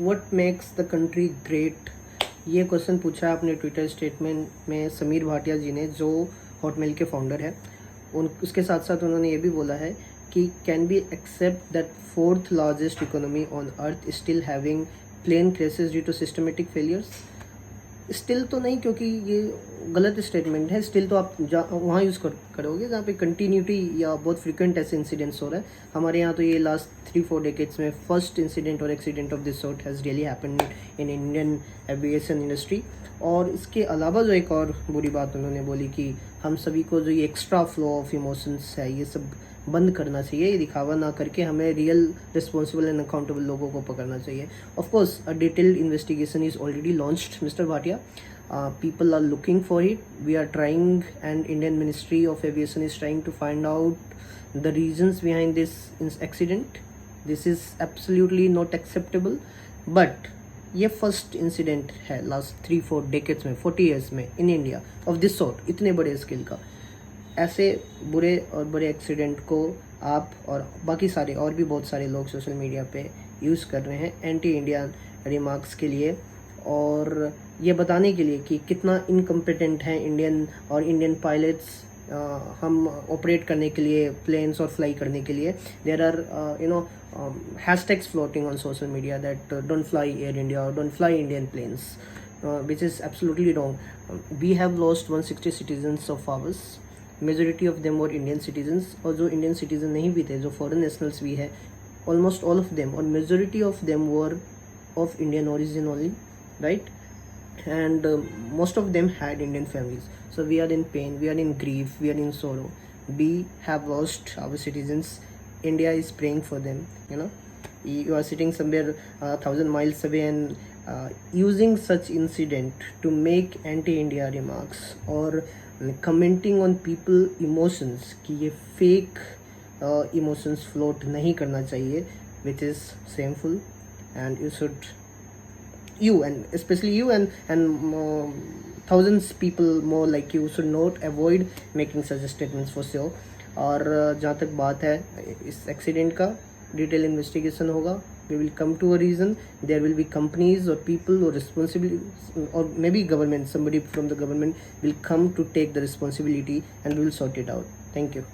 What makes the country great, ये question पूछा है अपने ट्विटर स्टेटमेंट में समीर भाटिया जी ने, जो हॉटमेल के फाउंडर है। उसके साथ साथ उन्होंने ये भी बोला है कि can be accept that fourth largest economy on earth still having plane crashes due to systematic failures. Still तो नहीं, क्योंकि ये गलत स्टेटमेंट है। स्टिल तो आप वहाँ यूज़ करोगे जहाँ पे कंटिन्यूटी या बहुत फ्रिक्वेंट ऐसे इंसिडेंट्स हो रहा है। हमारे यहाँ तो ये लास्ट 3-4 डेकेड्स में फर्स्ट इंसिडेंट और accident of this sort has really happened in Indian aviation industry. और इसके अलावा जो एक और बुरी बात उन्होंने बोली कि हम सभी को जो ये एक्स्ट्रा फ्लो ऑफ इमोशंस है ये सब बंद करना चाहिए, ये दिखावा ना करके हमें रियल रिस्पॉन्सिबल एंड अकाउंटेबल लोगों को पकड़ना चाहिए। Of course a detailed investigation is already launched mister Bhatia, people are looking for it, we are trying, and Indian Ministry of Aviation is trying to find out the reasons behind this accident. This is absolutely not acceptable, but ये first incident है last 3-4 decades में, 40 years में in India of this sort, इतने बड़े scale का। ऐसे बुरे और बड़े एक्सीडेंट को आप और बाकी सारे और भी बहुत सारे लोग सोशल मीडिया पे यूज़ कर रहे हैं एंटी इंडियन रिमार्क्स के लिए, और ये बताने के लिए कि कितना इनकम्पिटेंट हैं इंडियन और इंडियन पायलट्स हम ऑपरेट करने के लिए, प्लेन्स और फ्लाई करने के लिए। There are hashtags floating on social media that don't fly Air India or don't fly Indian planes, which is absolutely wrong. We have lost 160 citizens of ours. Majority of them were Indian citizens, और जो Indian citizen नहीं भी थे, जो foreign nationals भी है, almost all of them, और majority of them were of Indian origin only, right? And most of them had Indian families. So we are in pain, we are in grief, we are in sorrow. We have lost our citizens. India is praying for them. You are sitting somewhere 1,000 miles away and using such incident to make anti-India remarks or commenting on people emotions कि ये fake emotions float नहीं करना चाहिए, which is shameful, and you and especially you and thousands people more like you should not avoid making such statements for sure. और जहाँ तक बात है इस एक्सीडेंट का, डिटेल इन्वेस्टिगेशन होगा, we will come to a reason, there will be companies और people और रिस्पॉन्सिबिलिटी और may be government, somebody from the government will come to take the responsibility and we will sort it out. Thank you.